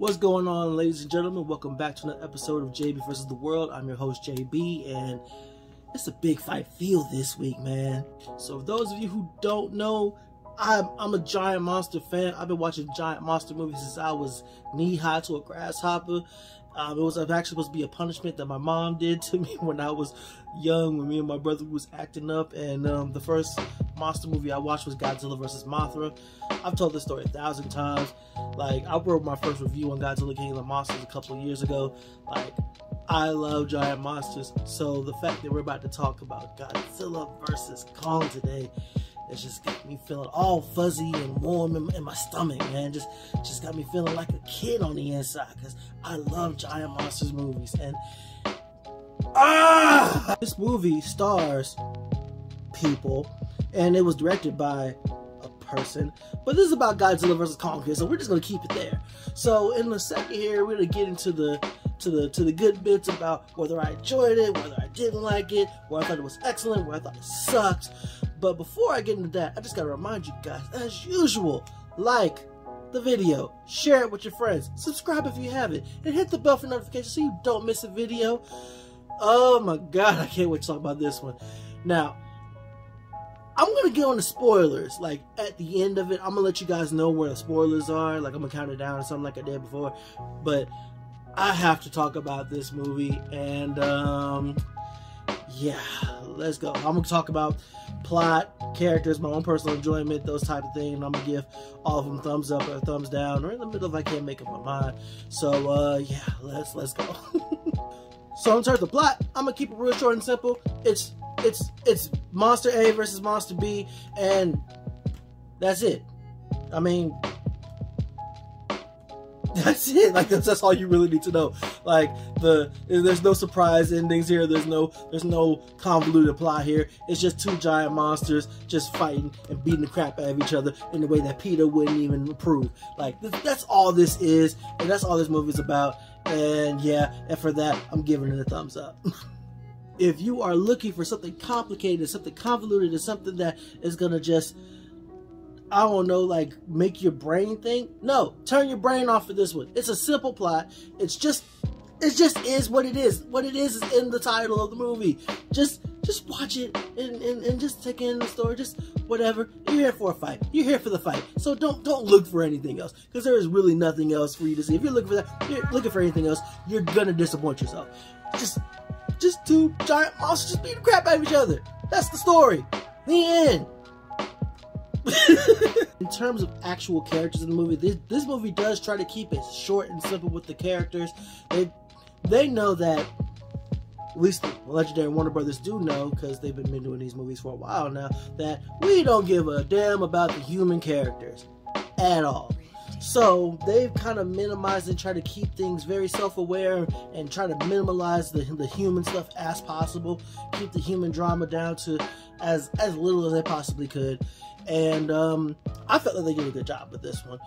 What's going on, ladies and gentlemen? Welcome back to another episode of JB vs. the World. I'm your host, JB, and it's a big fight field this week, man. So for those of you who don't know, I'm a giant monster fan. I've been watching giant monster movies since I was knee-high to a grasshopper. It was actually supposed to be a punishment that my mom did to me when I was young, when me and my brother was acting up. And the first monster movie I watched was Godzilla vs. Mothra. I've told this story 1,000 times. Like, I wrote my first review on Godzilla King of the Monsters a couple of years ago. Like, I love giant monsters. So the fact that we're about to talk about Godzilla vs. Kong today, it's just got me feeling all fuzzy and warm in my stomach, man. Just got me feeling like a kid on the inside, because I love giant monsters movies. And this movie stars people, and it was directed by a person, but this is about Godzilla vs. Kong here, so we're just gonna keep it there. So in a second here, we're gonna get into the good bits about whether I enjoyed it, whether I didn't like it, whether I thought it was excellent, whether I thought it sucked. But before I get into that, I just gotta remind you guys, as usual, like the video, share it with your friends, subscribe if you haven't, and hit the bell for notifications so you don't miss a video. Oh my god, I can't wait to talk about this one. Now, I'm gonna get on the spoilers. Like, at the end of it, I'm gonna let you guys know where the spoilers are. Like, I'm gonna count it down or something like I did before. But I have to talk about this movie, and yeah, let's go. I'm gonna talk about plot, characters, my own personal enjoyment, those type of things, and I'm gonna give all of them thumbs up or thumbs down, or in the middle if I can't make up my mind. So yeah, let's go. So in terms of plot, I'm gonna keep it real short and simple. It's Monster A versus Monster B, and that's it. I mean, that's it. Like, that's all you really need to know. Like, there's no surprise endings here. There's no convoluted plot here. It's just two giant monsters just fighting and beating the crap out of each other in a way that PETA wouldn't even approve. Like, that's all this is, and that's all this movie's about. And yeah, and for that, I'm giving it a thumbs up. If you are looking for something complicated, something convoluted, and something that is gonna just, I don't know, like, make your brain think, no, turn your brain off for this one. It's a simple plot. It just is what it is. What it is in the title of the movie. Just watch it and just take in the story. Just whatever. You're here for a fight. You're here for the fight. So don't look for anything else, because there is really nothing else for you to see. If you're looking for that, you're looking for anything else, you're gonna disappoint yourself. Just two giant monsters just beating the crap out of each other. That's the story. The end. In terms of actual characters in the movie, this movie does try to keep it short and simple with the characters. They know that, at least the legendary Warner Brothers do know, because they've been doing these movies for a while now, that we don't give a damn about the human characters at all. So they've kind of minimized and tried to keep things very self-aware and try to minimize the human stuff as possible. Keep the human drama down to as little as they possibly could. And I felt that they did a good job with this one.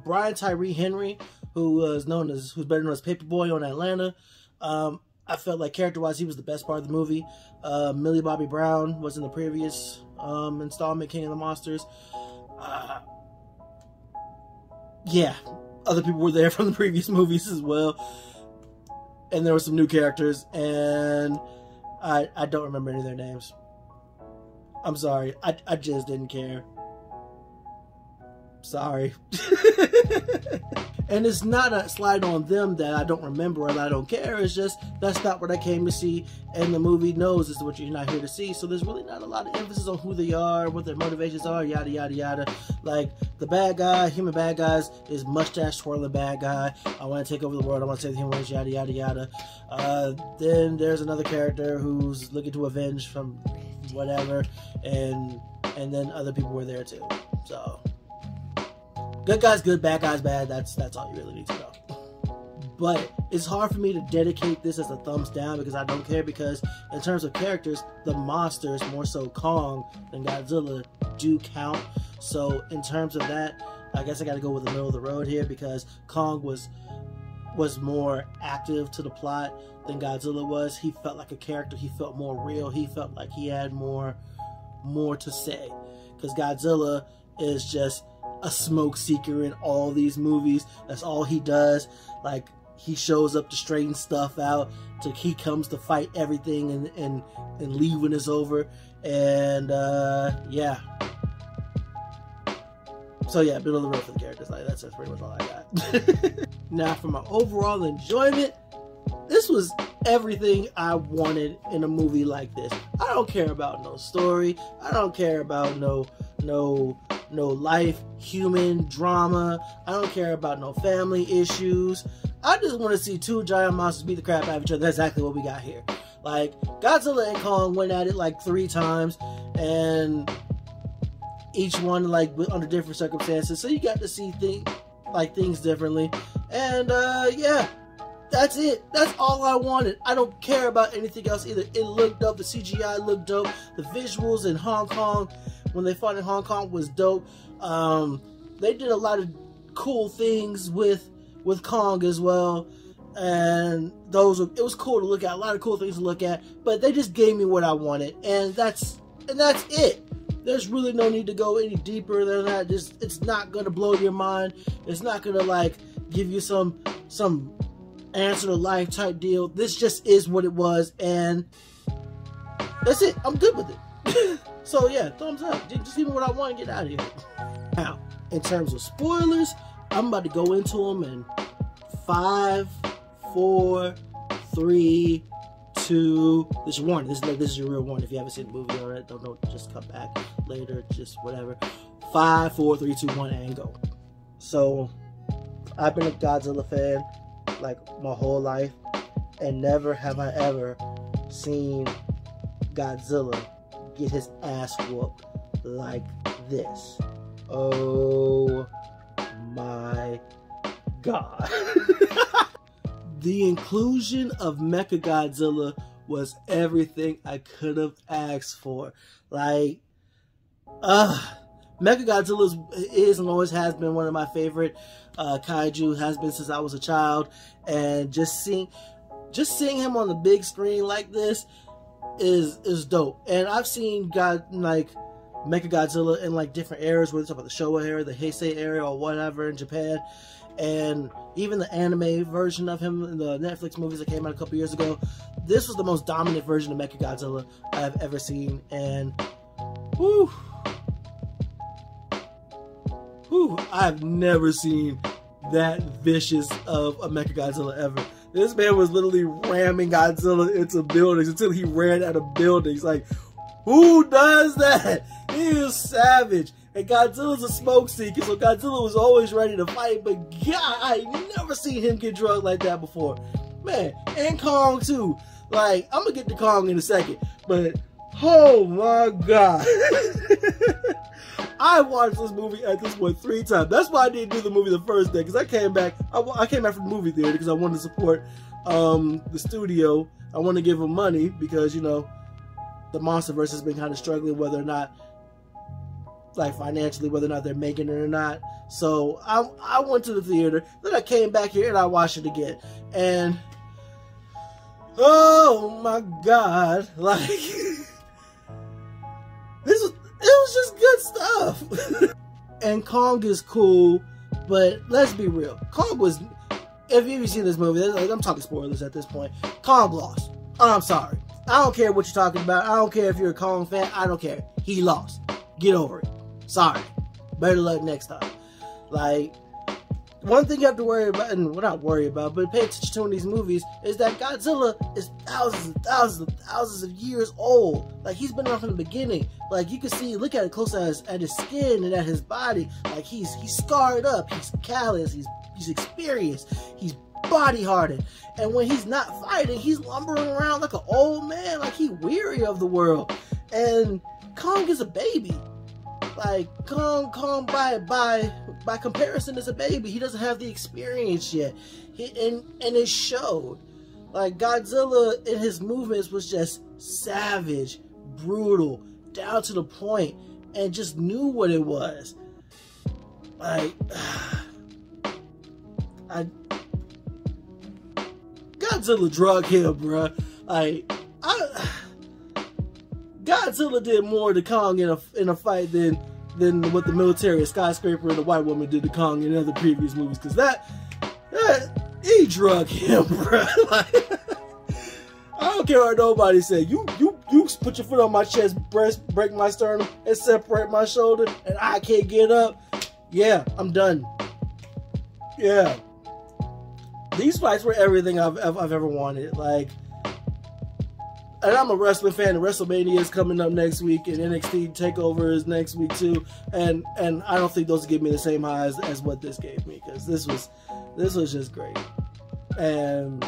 Brian Tyree Henry, who's better known as Paperboy on Atlanta, I felt like character-wise he was the best part of the movie. Millie Bobby Brown was in the previous installment, King of the Monsters. Yeah, other people were there from the previous movies as well. And there were some new characters, and I don't remember any of their names. I'm sorry, I just didn't care. Sorry. And it's not a slide on them that I don't remember or that I don't care. It's just, that's not what I came to see, and the movie knows this is what you're not here to see. So there's really not a lot of emphasis on who they are, what their motivations are, yada yada yada. Like, the bad guy, human bad guys, is mustache twirling bad guy. I want to take over the world. I want to save the human race, yada yada yada. Then there's another character who's looking to avenge from whatever, and then other people were there too. So good guys good, bad guys bad. That's all you really need to know. But it's hard for me to dedicate this as a thumbs down, because I don't care, because in terms of characters, the monsters, more so Kong than Godzilla, do count. So in terms of that, I guess I got to go with the middle of the road here, because Kong was more active to the plot than Godzilla was. He felt like a character. He felt more real. He felt like he had more to say, because Godzilla is just a smoke seeker in all these movies. That's all he does. Like, he shows up to straighten stuff out. He comes to fight everything and leave when it's over. And yeah. So yeah, middle of the road for the characters. Like, that's pretty much all I got. Now, for my overall enjoyment, this was everything I wanted in a movie like this. I don't care about no story. I don't care about no life, human drama. I don't care about no family issues. I just want to see two giant monsters beat the crap out of each other. That's exactly what we got here. Like, Godzilla and Kong went at it like 3 times, and each one like under different circumstances. So you got to see things differently. And yeah. That's it. That's all I wanted. I don't care about anything else either. It looked dope. The CGI looked dope. The visuals in Hong Kong, when they fought in Hong Kong, was dope. They did a lot of cool things with Kong as well. And it was cool to look at. A lot of cool things to look at. But they just gave me what I wanted. And that's it. There's really no need to go any deeper than that. It's not going to blow your mind. It's not going to like give you some answer to life type deal. This just is what it was, and that's it. I'm good with it. So yeah, thumbs up. Just give me what I want and get out of here. Now, in terms of spoilers, I'm about to go into them in 5, 4, 3, 2. This is warning. This is your real warning. If you haven't seen the movie already, don't just come back later. Just whatever. 5, 4, 3, 2, 1, and go. So, I've been a Godzilla fan like my whole life, and never have I ever seen Godzilla get his ass whooped like this. Oh my god. The inclusion of Mechagodzilla was everything I could have asked for. Like, Mechagodzilla is and always has been one of my favorite kaiju, has been since I was a child, and just seeing him on the big screen like this is dope. And I've seen Mechagodzilla in like different eras, whether it's about the Showa era, the Heisei era, or whatever in Japan, and even the anime version of him in the Netflix movies that came out a couple years ago. This was the most dominant version of Mechagodzilla I've ever seen, and whew. I've never seen that vicious of a Mechagodzilla ever. This man was literally ramming Godzilla into buildings until he ran out of buildings. Like, who does that? He is savage. And Godzilla's a smoke seeker, so Godzilla was always ready to fight, but God, I never seen him get drugged like that before. Man, and Kong too. Like, I'm gonna get to Kong in a second, but oh my God. I watched this movie at this point 3 times. That's why I didn't do the movie the first day, because I came back from the movie theater because I wanted to support the studio. I want to give them money because, you know, the MonsterVerse has been kind of struggling whether or not, like financially, whether or not they're making it or not. So I went to the theater, then I came back here and I watched it again. And oh my God, like it was just good stuff. And Kong is cool, but let's be real. Kong was, if you've seen this movie, I'm talking spoilers at this point, Kong lost. I'm sorry. I don't care what you're talking about. I don't care if you're a Kong fan. I don't care. He lost. Get over it. Sorry. Better luck next time. Like, one thing you have to worry about, and well, not worry about, but pay attention to in these movies, is that Godzilla is thousands and thousands and thousands of years old. Like, he's been around from the beginning. Like, you can see, look at it close at his skin and at his body. Like, he's scarred up, he's callous, he's experienced, he's body hardened. And when he's not fighting, he's lumbering around like an old man, like he's weary of the world. And Kong is a baby. Like, Kong by comparison is a baby. He doesn't have the experience yet. And it showed. Like, Godzilla in his movements was just savage, brutal, down to the point, and just knew what it was. Like, Godzilla drug him, bruh. Like, Godzilla did more to Kong in a fight than than what the military, a skyscraper, and a white woman did to Kong in other previous movies. Because that he drug him, bro. Like, I don't care what nobody say. You put your foot on my chest, break my sternum, and separate my shoulder, and I can't get up. Yeah, I'm done. Yeah. These fights were everything I've ever wanted. Like, and I'm a wrestling fan, and WrestleMania is coming up next week, and NXT TakeOver is next week too. And I don't think those will give me the same highs as what this gave me, because this was just great. And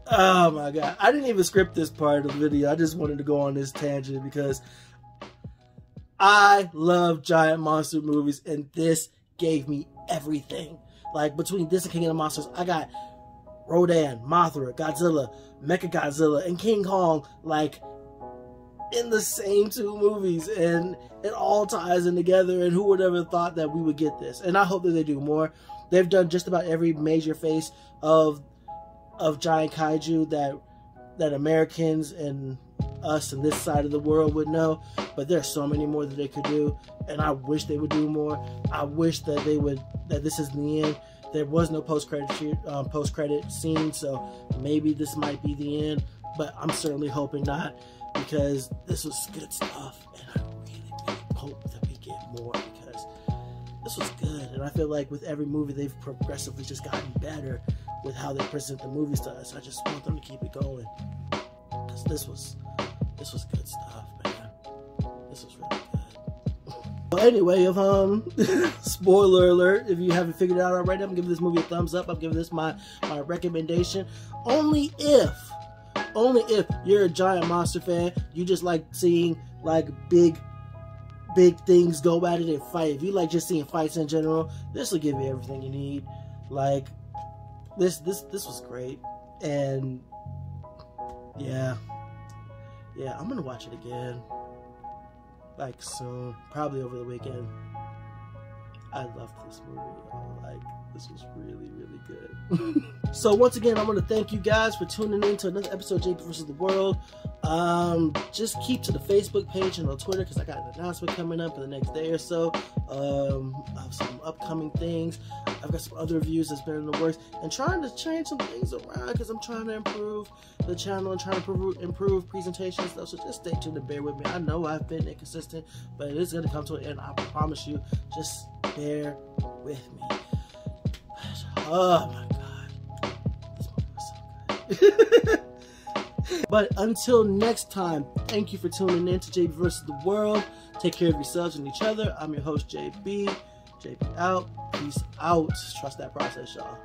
oh my god, I didn't even script this part of the video. I just wanted to go on this tangent because I love giant monster movies, and this gave me everything. Like, between this and King of the Monsters, I got Rodan, Mothra, Godzilla, Mechagodzilla, and King Kong, like, in the same two movies, and it all ties in together, and who would ever thought that we would get this? And I hope that they do more. They've done just about every major face of giant kaiju that Americans and us and this side of the world would know, but there's so many more that they could do, and I wish they would do more. I wish that this is the end. There was no post-credit scene, so maybe this might be the end, but I'm certainly hoping not, because this was good stuff, and I really hope that we get more, because this was good. And I feel like with every movie, they've progressively just gotten better with how they present the movies to us. I just want them to keep it going, because this was good stuff, man. This was really good. Well, anyway, spoiler alert, if you haven't figured it out already, I'm giving this movie a thumbs up. I'm giving this my recommendation. Only if you're a giant monster fan, you just like seeing like big things go at it and fight. If you like just seeing fights in general, this will give you everything you need. Like, this was great. And yeah, I'm gonna watch it again, like, soon, probably over the weekend. I loved this movie, y'all. Like, this was really, really good. So once again, I want to thank you guys for tuning in to another episode of JP vs. the World. Just keep to the Facebook page and on Twitter, because I got an announcement coming up in the next day or so of some upcoming things. I've got some other reviews that's been in the works, and trying to change some things around, because I'm trying to improve the channel and trying to improve presentation and stuff. So just stay tuned and bear with me. I know I've been inconsistent, but it is going to come to an end. I promise you. Just bear with me. Oh my god, this movie was so good. But until next time, thank you for tuning in to JB vs. the World. Take care of yourselves and each other. I'm your host, JB. JB out. Peace out. Trust that process, y'all.